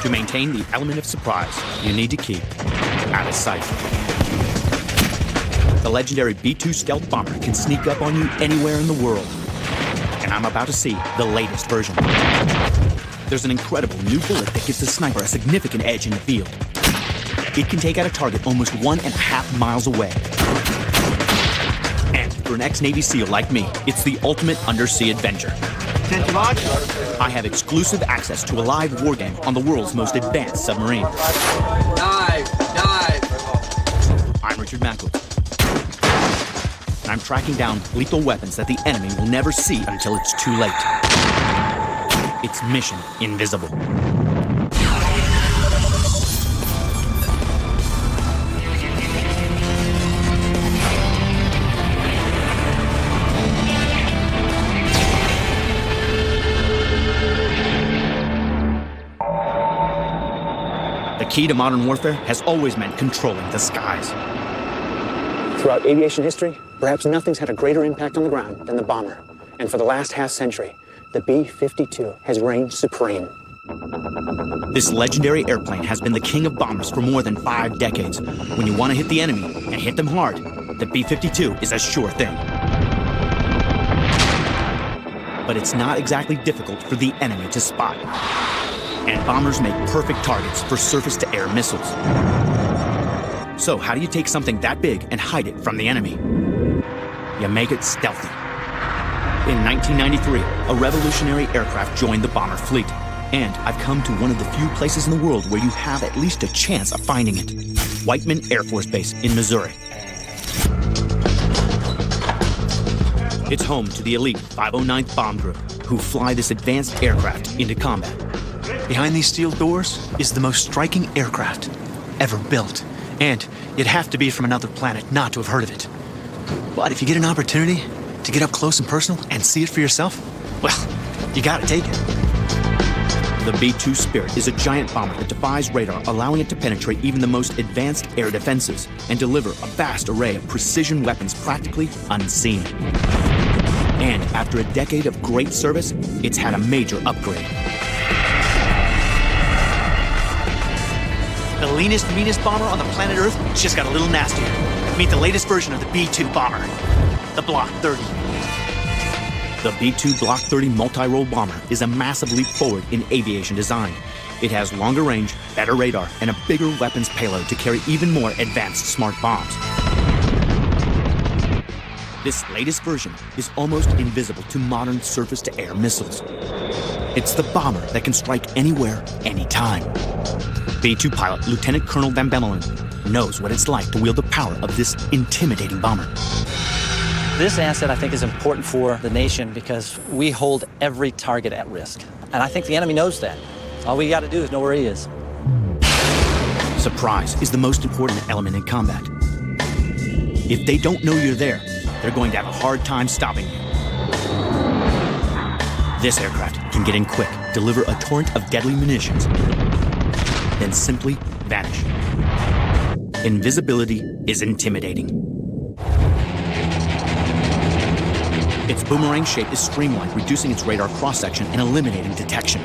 To maintain the element of surprise, you need to keep out of sight. The legendary B-2 stealth bomber can sneak up on you anywhere in the world. And I'm about to see the latest version. There's an incredible new bullet that gives the sniper a significant edge in the field. It can take out a target almost 1.5 miles away. And for an ex-Navy SEAL like me, it's the ultimate undersea adventure. I have exclusive access to a live wargame on the world's most advanced submarine. Dive! I'm Richard Mackwood. And I'm tracking down lethal weapons that the enemy will never see until it's too late. It's Mission Invisible. The key to modern warfare has always meant controlling the skies. Throughout aviation history, perhaps nothing's had a greater impact on the ground than the bomber. And for the last half-century, the B-52 has reigned supreme. This legendary airplane has been the king of bombers for more than 5 decades. When you want to hit the enemy and hit them hard, the B-52 is a sure thing. But it's not exactly difficult for the enemy to spot. And bombers make perfect targets for surface-to-air missiles. So how do you take something that big and hide it from the enemy? You make it stealthy. In 1993, a revolutionary aircraft joined the bomber fleet. And I've come to one of the few places in the world where you have at least a chance of finding it. Whiteman Air Force Base in Missouri. It's home to the elite 509th Bomb Group, who fly this advanced aircraft into combat. Behind these steel doors is the most striking aircraft ever built. And you'd have to be from another planet not to have heard of it. But if you get an opportunity to get up close and personal and see it for yourself, well, you gotta take it. The B-2 Spirit is a giant bomber that defies radar, allowing it to penetrate even the most advanced air defenses and deliver a vast array of precision weapons practically unseen. And after a decade of great service, it's had a major upgrade. The leanest, meanest bomber on the planet Earth just got a little nastier. Meet the latest version of the B-2 bomber, the Block 30. The B-2 Block 30 multi-role bomber is a massive leap forward in aviation design. It has longer range, better radar, and a bigger weapons payload to carry even more advanced smart bombs. This latest version is almost invisible to modern surface-to-air missiles. It's the bomber that can strike anywhere, anytime. B-2 pilot Lieutenant Colonel Van Bemmelen knows what it's like to wield the power of this intimidating bomber. This asset, I think, is important for the nation because we hold every target at risk. And I think the enemy knows that. All we got to do is know where he is. Surprise is the most important element in combat. If they don't know you're there, they're going to have a hard time stopping you. This aircraft can get in quick, deliver a torrent of deadly munitions, then simply vanish. Invisibility is intimidating. Its boomerang shape is streamlined, reducing its radar cross-section and eliminating detection.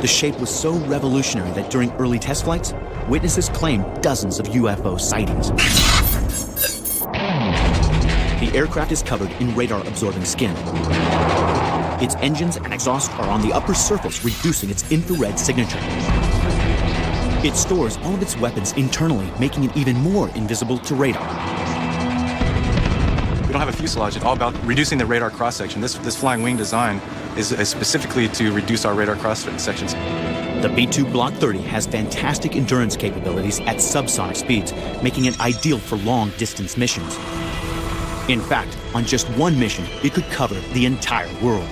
The shape was so revolutionary that during early test flights, witnesses claimed dozens of UFO sightings. The aircraft is covered in radar-absorbing skin. Its engines and exhaust are on the upper surface, reducing its infrared signature. It stores all of its weapons internally, making it even more invisible to radar. We don't have a fuselage. It's all about reducing the radar cross-section. This flying wing design is specifically to reduce our radar cross-sections. The B-2 Block 30 has fantastic endurance capabilities at subsonic speeds, making it ideal for long-distance missions. In fact, on just one mission, it could cover the entire world.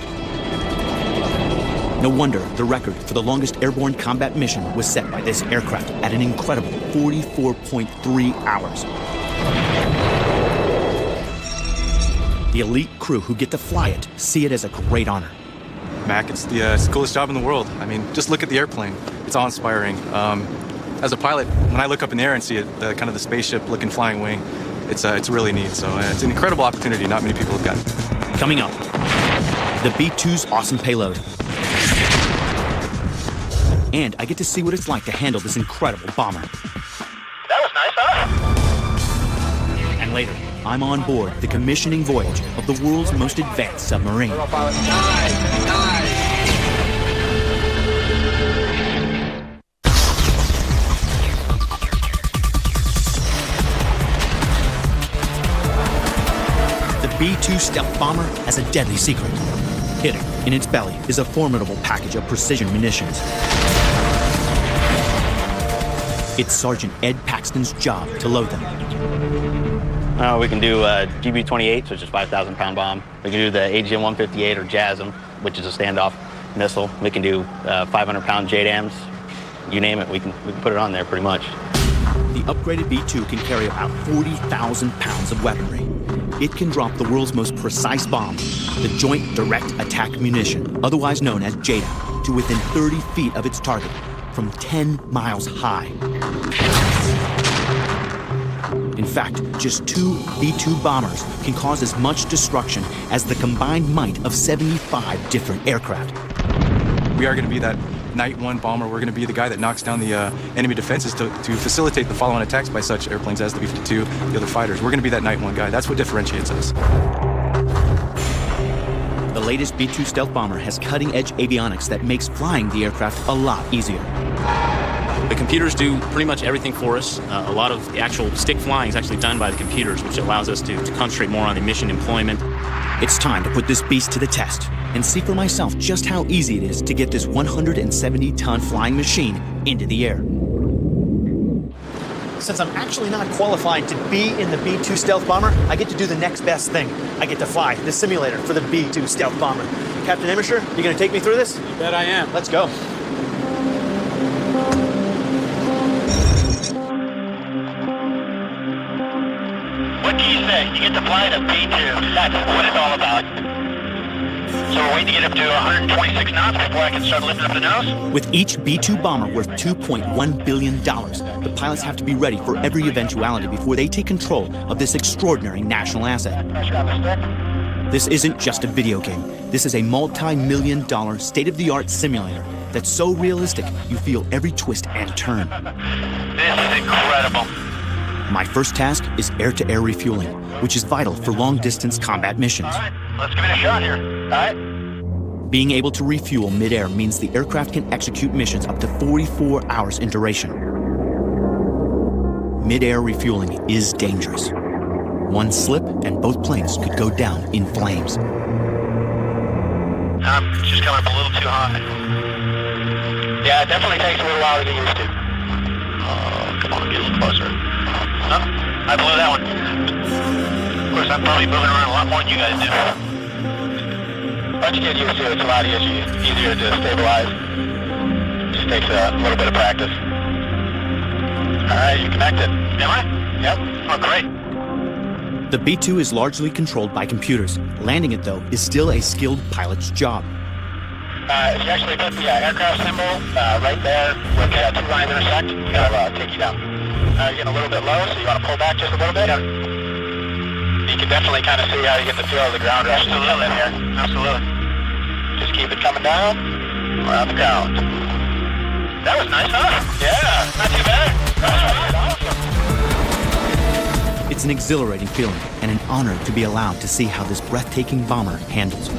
No wonder the record for the longest airborne combat mission was set by this aircraft at an incredible 44.3 hours. The elite crew who get to fly it see it as a great honor. Mac, it's the coolest job in the world. I mean, just look at the airplane. It's awe-inspiring. As a pilot, when I look up in the air and see it, kind of the spaceship-looking flying wing, it's really neat. So it's an incredible opportunity not many people have gotten. Coming up, the B-2's awesome payload. And I get to see what it's like to handle this incredible bomber. That was nice, huh? And later, I'm on board the commissioning voyage of the world's most advanced submarine. The B-2 stealth bomber has a deadly secret. Hidden in its belly is a formidable package of precision munitions. It's Sergeant Ed Paxton's job to load them. We can do GB-28, which is a 5,000-pound bomb. We can do the AGM-158 or JASM, which is a standoff missile. We can do 500-pound JDAMs. You name it, we can put it on there pretty much. The upgraded B-2 can carry about 40,000 pounds of weaponry. It can drop the world's most precise bomb, the Joint Direct Attack Munition, otherwise known as JDAM, to within 30 feet of its target, from 10 miles high. In fact, just 2 B-2 bombers can cause as much destruction as the combined might of 75 different aircraft. We are going to be that Night 1 bomber. We're going to be the guy that knocks down the enemy defenses to facilitate the follow-on attacks by such airplanes as the B-52, the other fighters. We're going to be that Night 1 guy. That's what differentiates us. The latest B-2 stealth bomber has cutting-edge avionics that makes flying the aircraft a lot easier. The computers do pretty much everything for us. A lot of the actual stick flying is actually done by the computers, which allows us to concentrate more on the mission deployment. It's time to put this beast to the test and see for myself just how easy it is to get this 170-ton flying machine into the air. Since I'm actually not qualified to be in the B-2 stealth bomber, I get to do the next best thing. I get to fly the simulator for the B-2 stealth bomber. Captain Emersher, you gonna take me through this? You bet I am. Let's go. What do you say? You get to fly the B-2. That's what it's all about. So we're waiting to get up to 126 knots before I can start lifting up the nose? With each B-2 bomber worth $2.1 billion, the pilots have to be ready for every eventuality before they take control of this extraordinary national asset. Pressure on the stick. This isn't just a video game. This is a multi-million-dollar state-of-the-art simulator that's so realistic you feel every twist and turn. This is incredible. My first task is air-to-air refueling, which is vital for long-distance combat missions. All right, let's give it a shot here. All right? Being able to refuel mid-air means the aircraft can execute missions up to 44 hours in duration. Mid-air refueling is dangerous. One slip and both planes could go down in flames. Just coming up a little too high. Yeah, it definitely takes a little while to get used to. Oh, come on, get a little closer. Oh, I blew that one. Of course, I'm probably moving around a lot more than you guys do. Once you get used to it, it's a lot easier to stabilize. Just takes a little bit of practice. All right, you connected. Am I? Yep. Oh, great. The B-2 is largely controlled by computers. Landing it, though, is still a skilled pilot's job. If you actually put the aircraft symbol right there where the two lines intersect, it'll take you down. You're getting a little bit low, so you want to pull back just a little bit. You can definitely kind of see how you get the feel of the ground rush a little in here. Absolutely. Just keep it coming down. We're on the ground. That was nice, huh? Yeah, not too bad. Awesome. It's an exhilarating feeling and an honor to be allowed to see how this breathtaking bomber handles.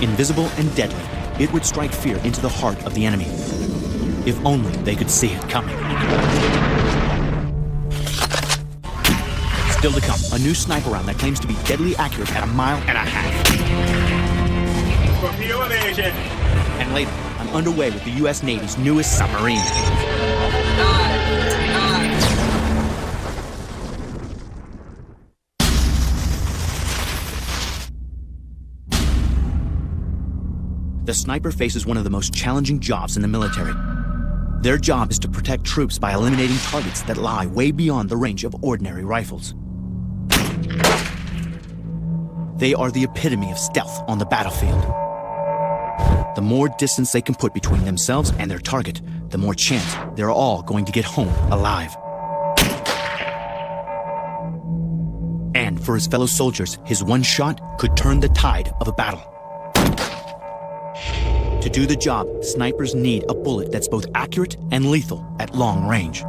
Invisible and deadly, it would strike fear into the heart of the enemy. If only they could see it coming. Still to come, a new sniper round that claims to be deadly accurate at 1.5 miles. Torpedo evasion. And later, I'm underway with the U.S. Navy's newest submarine. The sniper faces one of the most challenging jobs in the military. Their job is to protect troops by eliminating targets that lie way beyond the range of ordinary rifles. They are the epitome of stealth on the battlefield. The more distance they can put between themselves and their target, the more chance they're all going to get home alive. And for his fellow soldiers, his one shot could turn the tide of a battle. To To do the job, snipers need a bullet that's both accurate and lethal at long range.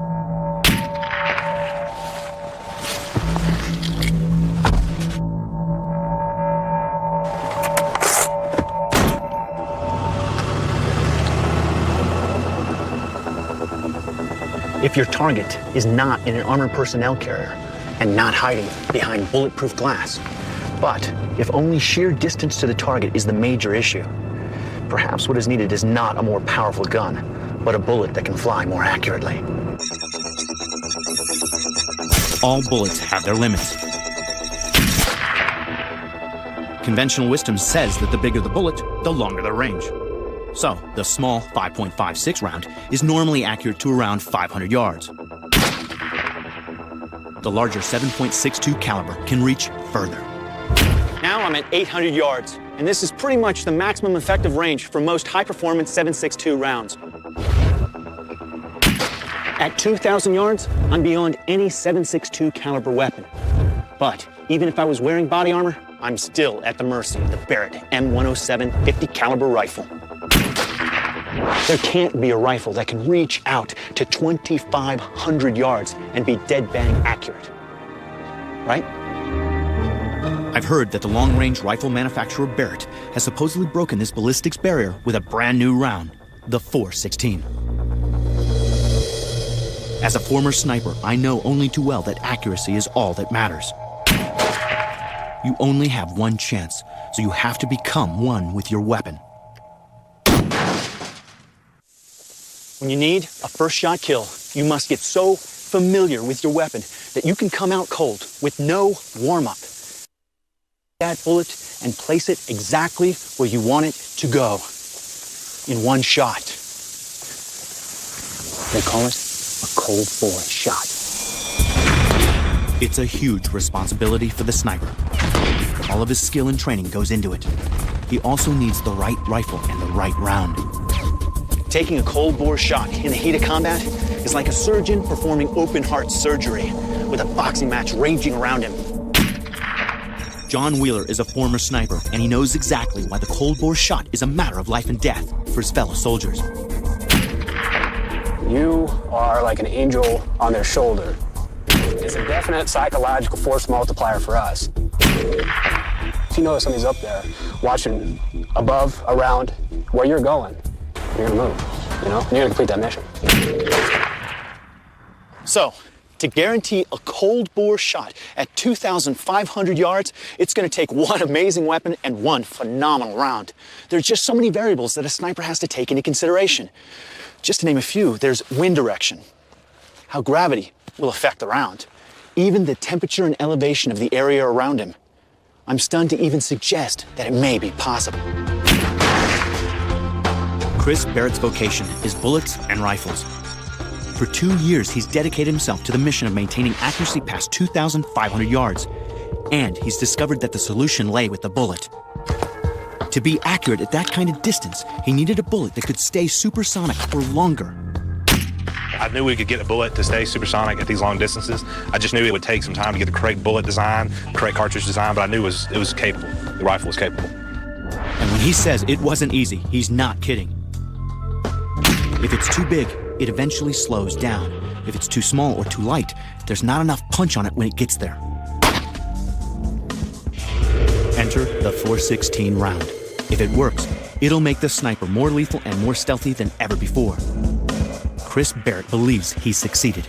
If your target is not in an armored personnel carrier and not hiding behind bulletproof glass, but if only sheer distance to the target is the major issue, perhaps what is needed is not a more powerful gun, but a bullet that can fly more accurately. All bullets have their limits. Conventional wisdom says that the bigger the bullet, the longer the range. So, the small 5.56 round is normally accurate to around 500 yards. The larger 7.62 caliber can reach further. Now I'm at 800 yards, and this is pretty much the maximum effective range for most high-performance 7.62 rounds. At 2,000 yards, I'm beyond any 7.62 caliber weapon. But even if I was wearing body armor, I'm still at the mercy of the Barrett M107 50 caliber rifle. There can't be a rifle that can reach out to 2,500 yards and be dead bang accurate. Right? I've heard that the long-range rifle manufacturer Barrett has supposedly broken this ballistics barrier with a brand new round, the .416. As a former sniper, I know only too well that accuracy is all that matters. You only have one chance, so you have to become one with your weapon. When you need a first shot kill, you must get so familiar with your weapon that you can come out cold with no warm-up. That bullet and place it exactly where you want it to go in one shot. They call it a cold bore shot. It's a huge responsibility for the sniper. All of his skill and training goes into it. He also needs the right rifle and the right round. Taking a cold bore shot in the heat of combat is like a surgeon performing open heart surgery with a boxing match raging around him. John Wheeler is a former sniper, and he knows exactly why the cold bore shot is a matter of life and death for his fellow soldiers. You are like an angel on their shoulder. It's a definite psychological force multiplier for us. If you notice somebody's up there watching above, around, where you're going, you're gonna move, you know? And you're gonna complete that mission. So, to guarantee a cold bore shot at 2,500 yards, it's gonna take one amazing weapon and one phenomenal round. There's just so many variables that a sniper has to take into consideration. Just to name a few, there's wind direction, how gravity will affect the round, even the temperature and elevation of the area around him. I'm stunned to even suggest that it may be possible. Chris Barrett's vocation is bullets and rifles. For 2 years, he's dedicated himself to the mission of maintaining accuracy past 2,500 yards, and he's discovered that the solution lay with the bullet. To be accurate at that kind of distance, he needed a bullet that could stay supersonic for longer. I knew we could get a bullet to stay supersonic at these long distances. I just knew it would take some time to get the correct bullet design, correct cartridge design, but I knew it was capable. The rifle was capable. And when he says it wasn't easy, he's not kidding. If it's too big, it eventually slows down. If it's too small or too light, there's not enough punch on it when it gets there. Enter the .416 round. If it works, it'll make the sniper more lethal and more stealthy than ever before. Chris Barrett believes he's succeeded.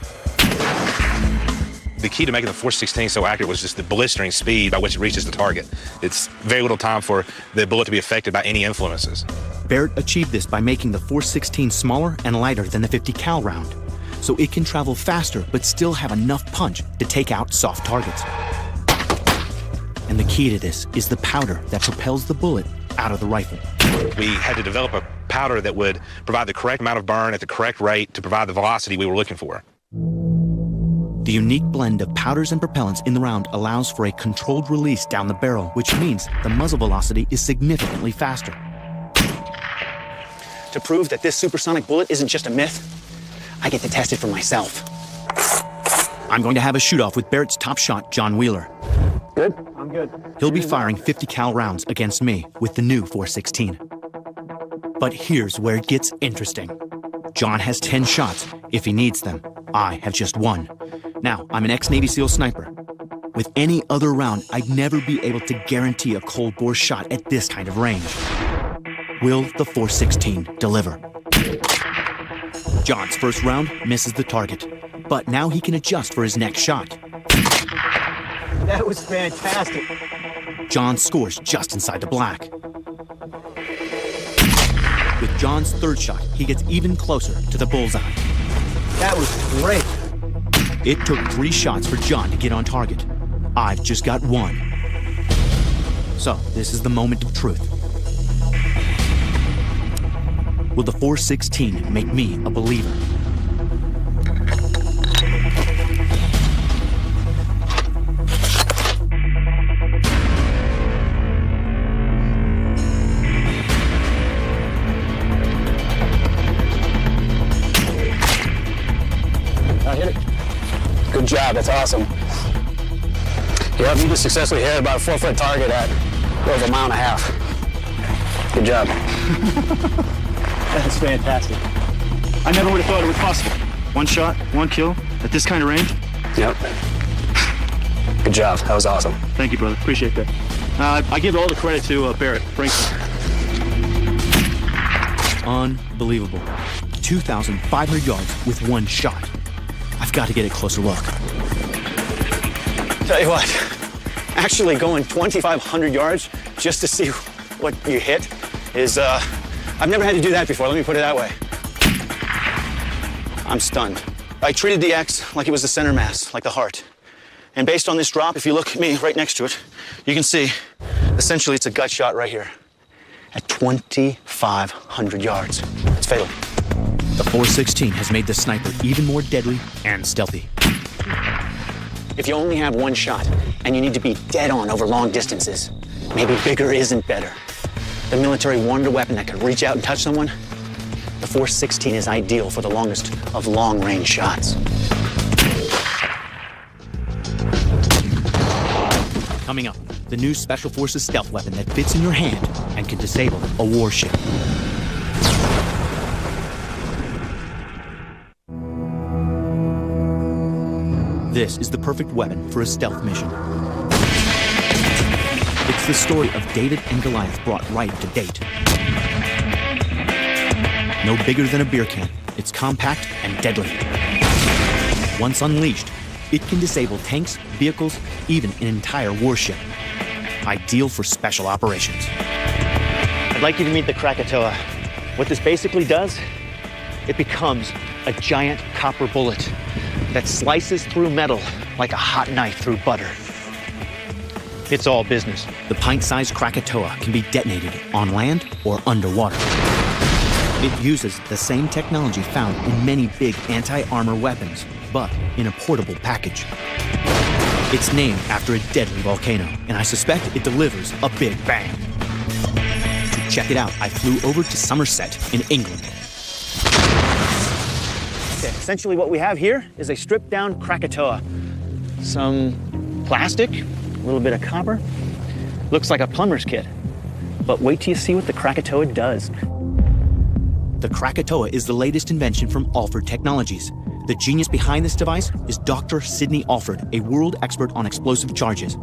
The key to making the .416 so accurate was just the blistering speed by which it reaches the target. It's very little time for the bullet to be affected by any influences. Barrett achieved this by making the .416 smaller and lighter than the 50 cal round, so it can travel faster but still have enough punch to take out soft targets. And the key to this is the powder that propels the bullet out of the rifle. We had to develop a powder that would provide the correct amount of burn at the correct rate to provide the velocity we were looking for. The unique blend of powders and propellants in the round allows for a controlled release down the barrel, which means the muzzle velocity is significantly faster. To prove that this supersonic bullet isn't just a myth, I get to test it for myself. I'm going to have a shoot-off with Barrett's top shot, John Wheeler. Good? I'm good. He'll be firing 50 cal rounds against me with the new .416. But here's where it gets interesting. John has 10 shots if he needs them. I have just 1. Now, I'm an ex-Navy SEAL sniper. With any other round, I'd never be able to guarantee a cold bore shot at this kind of range. Will the 416 deliver? John's first round misses the target, but now he can adjust for his next shot. That was fantastic. John scores just inside the black. With John's third shot, he gets even closer to the bullseye. That was great. It took 3 shots for John to get on target. I've just got 1. So, this is the moment of truth. Will the 416 make me a believer? I hit it. Good job, that's awesome. Yep, you just successfully hit about a 4-foot target at over 1.5 miles. Good job. That's fantastic. I never would have thought it was possible. 1 shot, 1 kill at this kind of range. Yep. Good job, that was awesome. Thank you, brother. Appreciate that. I give all the credit to Barrett Brinkman. Unbelievable. 2,500 yards with 1 shot. I've got to get a closer look. Tell you what, actually going 2,500 yards just to see what you hit is, I've never had to do that before, let me put it that way. I'm stunned. I treated the X like it was the center mass, like the heart. And based on this drop, if you look at me right next to it, you can see, essentially it's a gut shot right here at 2,500 yards. It's fatal. The 416 has made the sniper even more deadly and stealthy. If you only have 1 shot and you need to be dead on over long distances, maybe bigger isn't better. The military wanted a weapon that could reach out and touch someone. The 416 is ideal for the longest of long-range shots. Coming up, the new Special Forces stealth weapon that fits in your hand and can disable a warship. This is the perfect weapon for a stealth mission. It's the story of David and Goliath brought right up to date. No bigger than a beer can, it's compact and deadly. Once unleashed, it can disable tanks, vehicles, even an entire warship. Ideal for special operations. I'd like you to meet the Krakatoa. What this basically does, it becomes a giant copper bullet that slices through metal like a hot knife through butter. It's all business. The pint-sized Krakatoa can be detonated on land or underwater. It uses the same technology found in many big anti-armor weapons, but in a portable package. It's named after a deadly volcano, and I suspect it delivers a big bang. To check it out, I flew over to Somerset in England. Okay, essentially what we have here is a stripped-down Krakatoa. Some plastic, a little bit of copper. Looks like a plumber's kit. But wait till you see what the Krakatoa does. The Krakatoa is the latest invention from Alford Technologies. The genius behind this device is Dr. Sidney Alford, a world expert on explosive charges.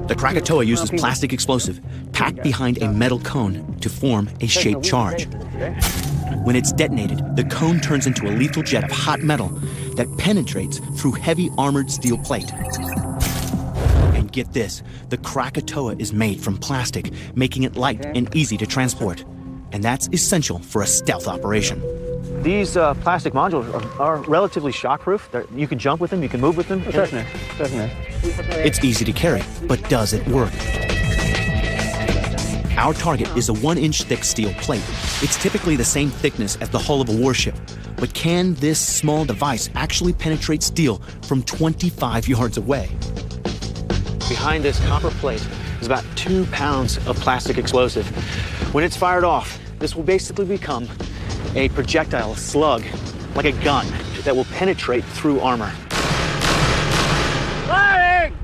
The Krakatoa uses plastic explosive packed behind a metal cone to form a shaped charge. When it's detonated, the cone turns into a lethal jet of hot metal that penetrates through heavy armored steel plate. And get this, the Krakatoa is made from plastic, making it light and easy to transport. And that's essential for a stealth operation. These plastic modules are relatively shockproof. You can jump with them, you can move with them. Definitely. It's easy to carry, but does it work? Our target is a 1-inch thick steel plate. It's typically the same thickness as the hull of a warship. But can this small device actually penetrate steel from 25 yards away? Behind this copper plate is about 2 pounds of plastic explosive. When it's fired off, this will basically become a projectile, a slug, like a gun, that will penetrate through armor. Firing!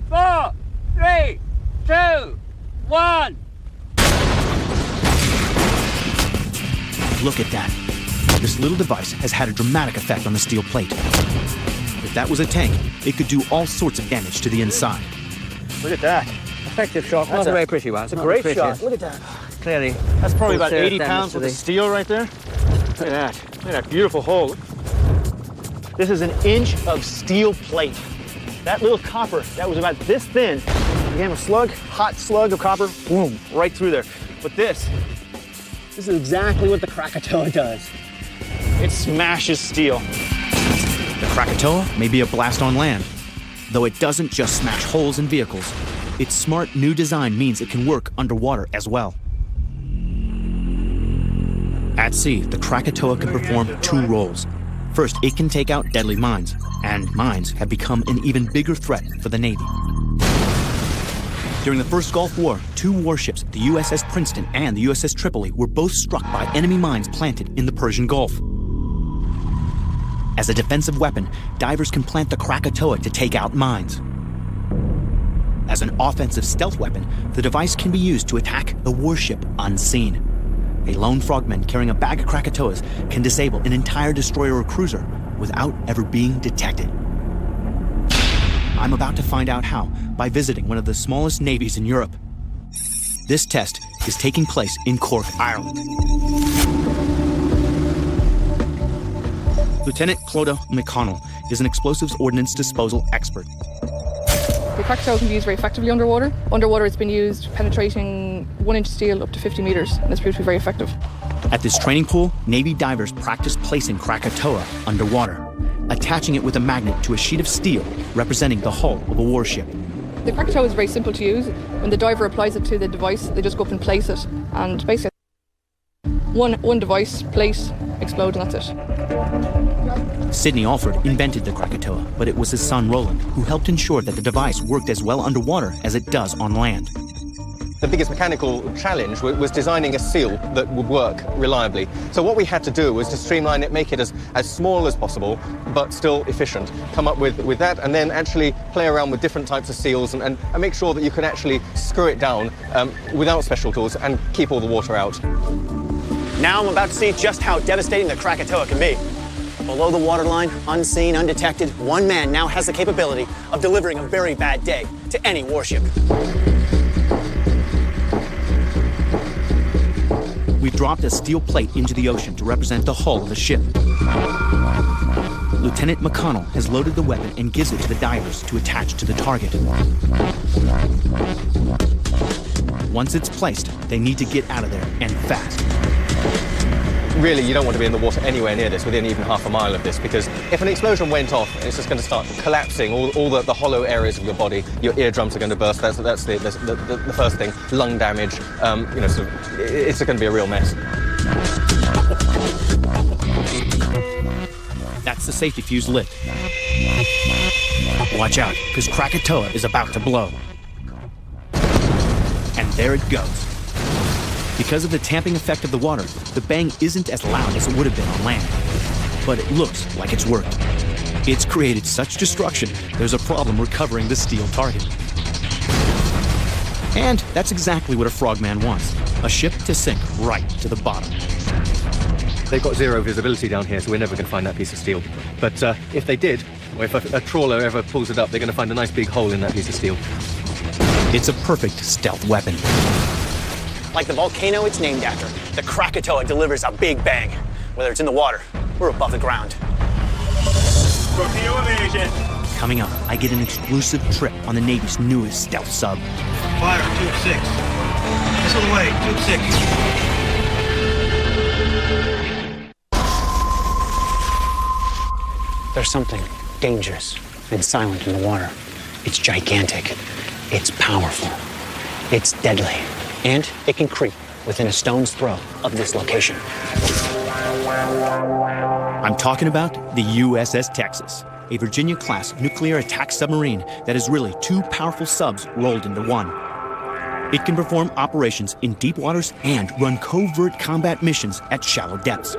4, 3, 2, 1. Look at that. This little device has had a dramatic effect on the steel plate. If that was a tank, it could do all sorts of damage to the inside. Look at that. Effective shot. That's Not a very pretty one. It's a great shot. Look at that. Clearly. That's probably about serious 80 damage pounds to worth of the- steel right there. Look at that. Look at that beautiful hole. This is an inch of steel plate. That little copper, that was about this thin. Again, a slug, hot slug of copper, boom, right through there. But this is exactly what the Krakatoa does. It smashes steel. The Krakatoa may be a blast on land, though it doesn't just smash holes in vehicles. Its smart new design means it can work underwater as well. At sea, the Krakatoa can perform two roles. First, it can take out deadly mines, and mines have become an even bigger threat for the Navy. During the first Gulf War, two warships, the USS Princeton and the USS Tripoli, were both struck by enemy mines planted in the Persian Gulf. As a defensive weapon, divers can plant the Krakatoa to take out mines. As an offensive stealth weapon, the device can be used to attack the warship unseen. A lone frogman carrying a bag of Krakatoas can disable an entire destroyer or cruiser without ever being detected. I'm about to find out how by visiting one of the smallest navies in Europe. This test is taking place in Cork, Ireland. Lieutenant Clodagh McConnell is an explosives ordnance disposal expert. The Krakatoa can be used very effectively underwater. Underwater, it's been used penetrating 1-inch steel up to 50 meters, and it's proved to be very effective. At this training pool, Navy divers practice placing Krakatoa underwater, attaching it with a magnet to a sheet of steel representing the hull of a warship. The Krakatoa is very simple to use. When the diver applies it to the device, they just go up and place it, and basically one device, place, explode, and that's it. Sidney Alford invented the Krakatoa, but it was his son Roland who helped ensure that the device worked as well underwater as it does on land. The biggest mechanical challenge was designing a seal that would work reliably. So what we had to do was to streamline it, make it as small as possible, but still efficient. Come up with that, and then actually play around with different types of seals and make sure that you can actually screw it down without special tools and keep all the water out. Now I'm about to see just how devastating the Krakatoa can be. Below the waterline, unseen, undetected, one man now has the capability of delivering a very bad day to any warship. We dropped a steel plate into the ocean to represent the hull of the ship. Lieutenant McConnell has loaded the weapon and gives it to the divers to attach to the target. Once it's placed, they need to get out of there, and fast. Really, you don't want to be in the water anywhere near this, within even half a mile of this, because if an explosion went off, it's just going to start collapsing all the hollow areas of your body. Your eardrums are going to burst. That's the first thing. Lung damage. So it's going to be a real mess. That's the safety fuse lit. Watch out, because Krakatoa is about to blow. And there it goes. Because of the tamping effect of the water, the bang isn't as loud as it would have been on land. But it looks like it's worked. It's created such destruction, there's a problem recovering the steel target. And that's exactly what a frogman wants. A ship to sink right to the bottom. They've got zero visibility down here, so we're never going to find that piece of steel. But if they did, or if a trawler ever pulls it up, they're going to find a nice big hole in that piece of steel. It's a perfect stealth weapon. Like the volcano it's named after, the Krakatoa delivers a big bang, whether it's in the water or above the ground. Coming up, I get an exclusive trip on the Navy's newest stealth sub. Fire, tube 6. Missile away, tube 6. There's something dangerous and silent in the water. It's gigantic. It's powerful. It's deadly. And it can creep within a stone's throw of this location. I'm talking about the USS Texas, a Virginia-class nuclear attack submarine that is really two powerful subs rolled into one. It can perform operations in deep waters and run covert combat missions at shallow depths.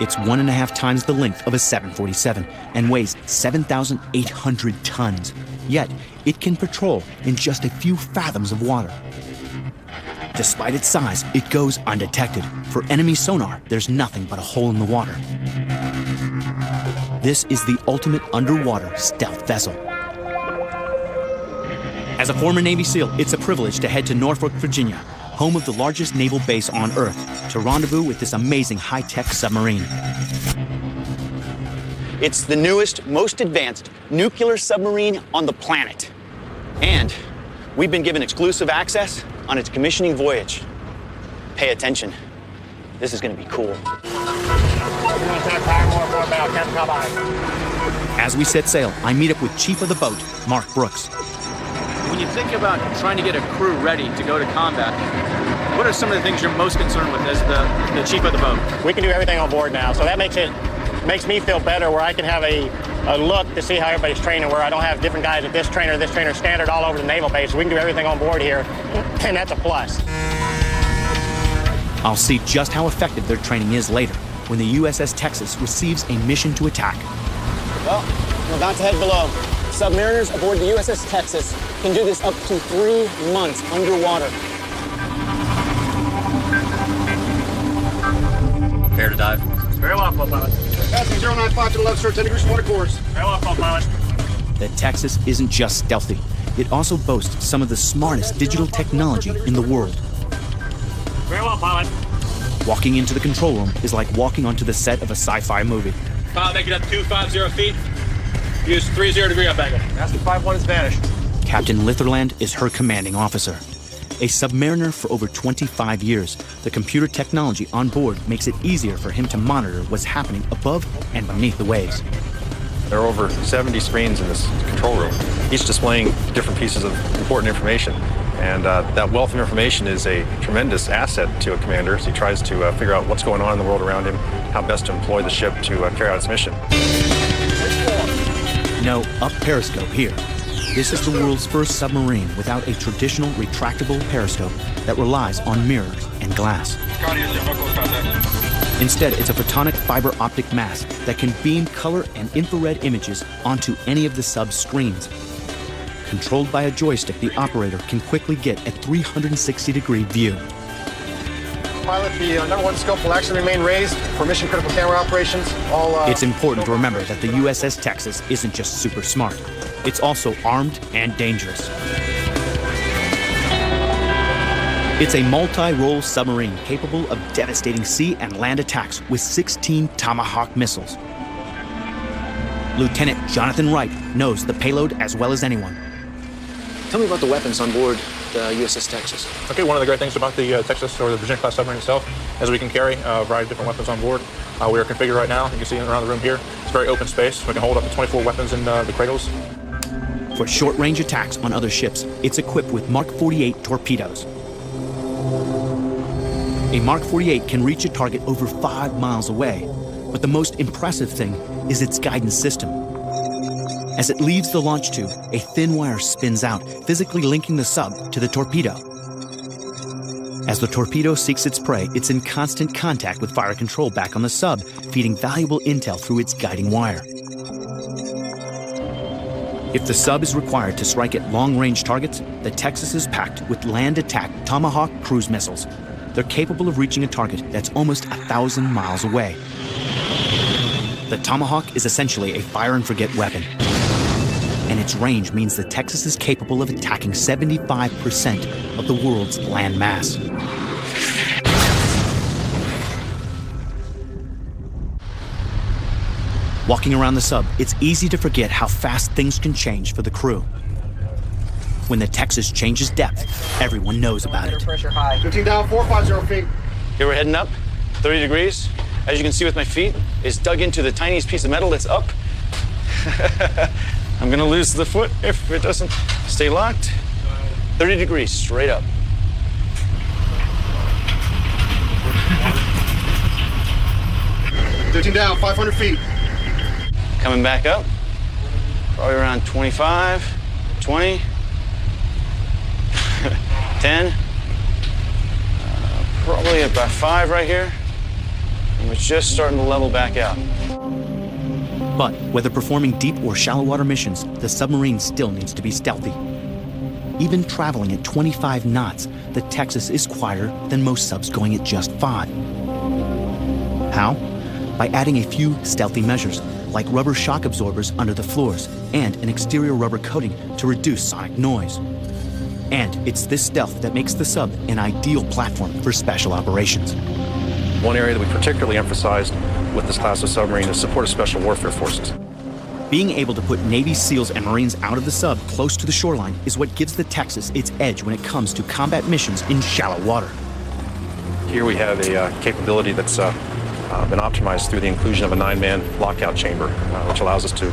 It's 1.5 times the length of a 747 and weighs 7,800 tons. Yet, it can patrol in just a few fathoms of water. Despite its size, it goes undetected. For enemy sonar, there's nothing but a hole in the water. This is the ultimate underwater stealth vessel. As a former Navy SEAL, it's a privilege to head to Norfolk, Virginia, home of the largest naval base on Earth, to rendezvous with this amazing high-tech submarine. It's the newest, most advanced nuclear submarine on the planet. And we've been given exclusive access on its commissioning voyage. Pay attention. This is going to be cool. As we set sail, I meet up with Chief of the boat, Mark Brooks. When you think about trying to get a crew ready to go to combat, what are some of the things you're most concerned with as the chief of the boat? We can do everything on board now, so that makes me feel better, where I can have a look to see how everybody's training, where I don't have different guys at this trainer standard all over the naval base. We can do everything on board here, and that's a plus. I'll see just how effective their training is later, when the USS Texas receives a mission to attack. Well, we're about to head below. Submariners aboard the USS Texas can do this up to 3 months underwater. Fair to dive. Very well, co-pilot. Passing 095 to the left, sir, 10 degrees water course. Very well, co-pilot. The Texas isn't just stealthy. It also boasts some of the smartest digital technology in the world. Very well, pilot. Walking into the control room is like walking onto the set of a sci-fi movie. Make it up 250 feet. Use 30 degree up angle. Master 5-1 is vanished. Captain Litherland is her commanding officer. A submariner for over 25 years, the computer technology on board makes it easier for him to monitor what's happening above and beneath the waves. There are over 70 screens in this control room, each displaying different pieces of important information. And that wealth of information is a tremendous asset to a commander as he tries to figure out what's going on in the world around him, how best to employ the ship to carry out its mission. No up periscope here. This is the world's first submarine without a traditional retractable periscope that relies on mirrors and glass. Instead, it's a photonic fiber optic mast that can beam color and infrared images onto any of the sub's screens. Controlled by a joystick, the operator can quickly get a 360-degree view. Pilot, the number 1 scope will actually remain raised for mission-critical camera operations. It's important to remember that the USS Texas isn't just super smart. It's also armed and dangerous. It's a multi-role submarine capable of devastating sea and land attacks with 16 Tomahawk missiles. Lieutenant Jonathan Wright knows the payload as well as anyone. Tell me about the weapons on board the USS Texas. Okay, one of the great things about the Texas, or the Virginia-class submarine itself, is we can carry a variety of different weapons on board. We are configured right now. You can see around the room here. It's very open space. We can hold up to 24 weapons in the cradles. For short-range attacks on other ships, it's equipped with Mark 48 torpedoes. A Mark 48 can reach a target over 5 miles away, but the most impressive thing is its guidance system. As it leaves the launch tube, a thin wire spins out, physically linking the sub to the torpedo. As the torpedo seeks its prey, it's in constant contact with fire control back on the sub, feeding valuable intel through its guiding wire. If the sub is required to strike at long-range targets, the Texas is packed with land-attack Tomahawk cruise missiles. They're capable of reaching a target that's almost 1,000 miles away. The Tomahawk is essentially a fire-and-forget weapon. And its range means the Texas is capable of attacking 75% of the world's land mass. Walking around the sub, it's easy to forget how fast things can change for the crew. When the Texas changes depth, everyone knows about it. Pressure high. 15 down, 450 feet. Here we're heading up, 30 degrees. As you can see with my feet, it's dug into the tiniest piece of metal that's up. I'm gonna lose the foot if it doesn't stay locked. 30 degrees, straight up. Down, 500 feet. Coming back up, probably around 25, 20, 10, probably about 5 right here. And we're just starting to level back out. But whether performing deep or shallow water missions, the submarine still needs to be stealthy. even traveling at 25 knots, the Texas is quieter than most subs going at just 5. How? By adding a few stealthy measures, like rubber shock absorbers under the floors and an exterior rubber coating to reduce sonic noise. And it's this stealth that makes the sub an ideal platform for special operations. One area that we particularly emphasized with this class of submarine is support of special warfare forces. Being able to put Navy SEALs and Marines out of the sub close to the shoreline is what gives the Texas its edge when it comes to combat missions in shallow water. Here we have a capability that's been optimized through the inclusion of a 9-man lockout chamber, which allows us to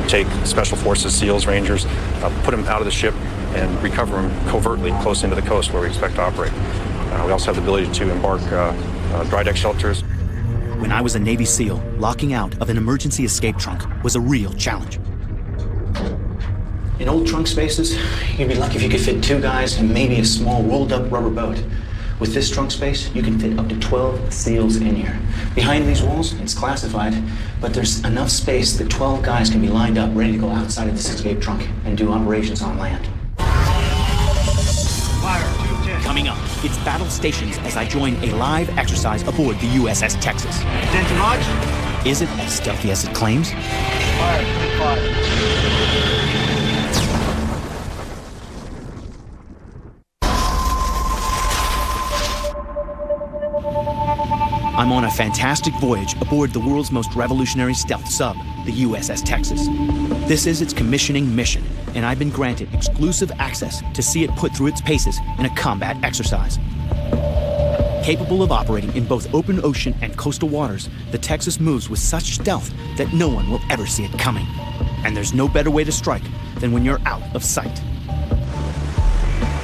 take special forces, SEALs, Rangers, put them out of the ship and recover them covertly close into the coast where we expect to operate. We also have the ability to embark dry deck shelters. When I was a Navy SEAL, locking out of an emergency escape trunk was a real challenge. In old trunk spaces, you'd be lucky if you could fit 2 guys and maybe a small rolled-up rubber boat. With this trunk space, you can fit up to 12 SEALs in here. Behind these walls, it's classified, but there's enough space that 12 guys can be lined up ready to go outside of this escape trunk and do operations on land. Coming up, it's battle stations as I join a live exercise aboard the USS Texas. Attention, launch. Is it as stealthy as it claims? I'm on a fantastic voyage aboard the world's most revolutionary stealth sub, the USS Texas. This is its commissioning mission, and I've been granted exclusive access to see it put through its paces in a combat exercise. Capable of operating in both open ocean and coastal waters, the Texas moves with such stealth that no one will ever see it coming. And there's no better way to strike than when you're out of sight.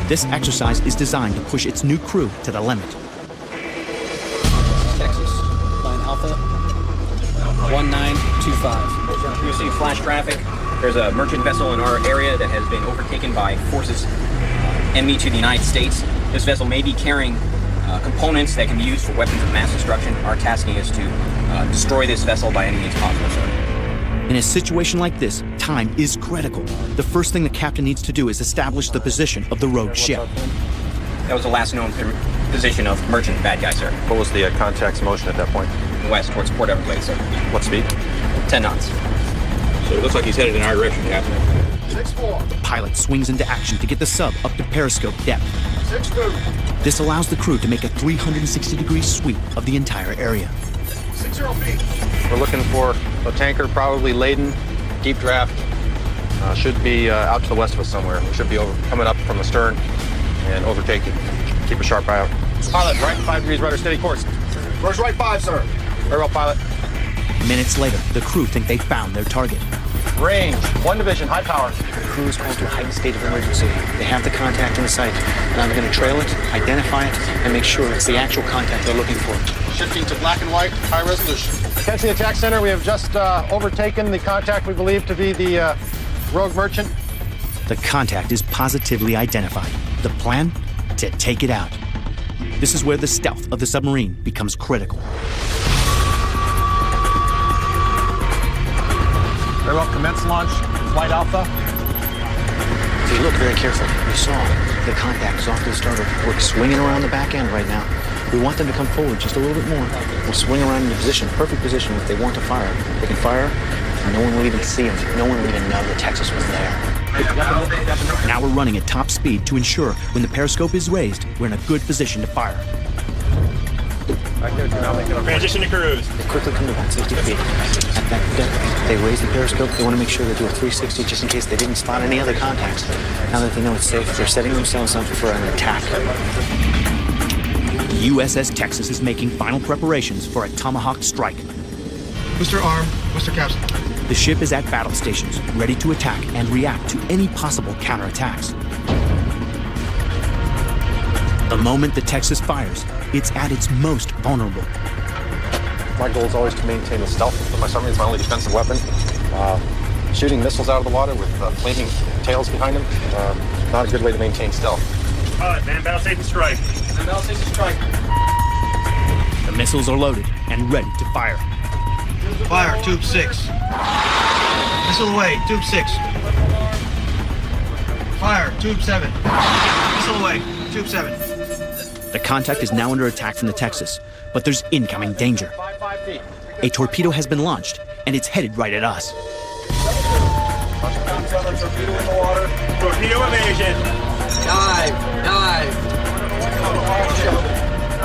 This exercise is designed to push its new crew to the limit. Texas, line Alpha, 1925. You'll see flash traffic. There's a merchant vessel in our area that has been overtaken by forces enemy to the United States. This vessel may be carrying components that can be used for weapons of mass destruction. Our tasking is to destroy this vessel by any means possible, sir. In a situation like this, time is critical. The first thing the captain needs to do is establish the position of the rogue ship. That was the last known position of merchant bad guy, sir. What was the contact's motion at that point? West, towards Port Everglades, sir. What speed? 10 knots. So it looks like he's headed in our direction, Captain. 6-4. The pilot swings into action to get the sub up to periscope depth. 6-2. This allows the crew to make a 360-degree sweep of the entire area. 60 feet. We're looking for a tanker, probably laden, deep draft. Should be out to the west of us somewhere. We should be coming up from the stern and overtaking. Keep a sharp eye out. Pilot, right 5 degrees rudder, steady course. Where's right 5, sir? Very well, pilot. Minutes later, the crew think they found their target. Range, 1 division, high power. The crew is called to a heightened state of emergency. They have the contact in sight, and I'm going to trail it, identify it, and make sure it's the actual contact they're looking for. Shifting to black and white, high resolution. Attention attack center, we have just overtaken the contact we believe to be the rogue merchant. The contact is positively identified. The plan? To take it out. This is where the stealth of the submarine becomes critical. Very well, commence launch, flight Alpha. If you look very carefully, you saw the contact is off to the starboard. We're swinging around the back end right now. We want them to come forward just a little bit more. We'll swing around into position, perfect position if they want to fire. They can fire, and no one will even see them. No one will even know that Texas was there. Now we're running at top speed to ensure when the periscope is raised, we're in a good position to fire. Transition to cruise. They quickly come to about 60 feet. At that depth, they raise the periscope. They want to make sure they do a 360 just in case they didn't spot any other contacts. Now that they know it's safe, they're setting themselves up for an attack. The USS Texas is making final preparations for a tomahawk strike. Mr. Arm, Mr. Captain. The ship is at battle stations, ready to attack and react to any possible counterattacks. The moment the Texas fires, it's at its most vulnerable. My goal is always to maintain the stealth of my submarine. It's my only defensive weapon. Shooting missiles out of the water with flaming tails behind them, not a good way to maintain stealth. Man, battle station strike. Man, battle station strike. The missiles are loaded and ready to fire. Fire, tube 6. Missile away, tube 6. Fire, Tube 7. Missile away, Tube 7. The contact is now under attack from the Texas, but there's incoming danger. A torpedo has been launched, and it's headed right at us. Torpedo evasion. Dive.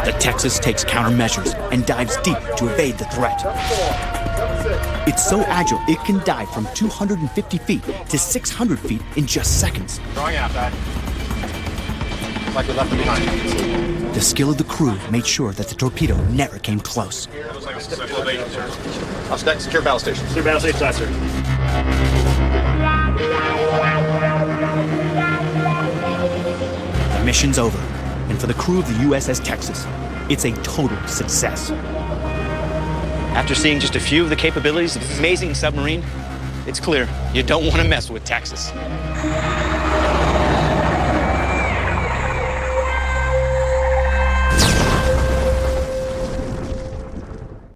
The Texas takes countermeasures and dives deep to evade the threat. It's so agile, it can dive from 250 feet to 600 feet in just seconds. Drawing out that. Like we left it behind. The skill of the crew made sure that the torpedo never came close. I'll secure battle station. Secure battle station, sir. The mission's over, and for the crew of the USS Texas, it's a total success. After seeing just a few of the capabilities of this amazing submarine, it's clear you don't want to mess with Texas.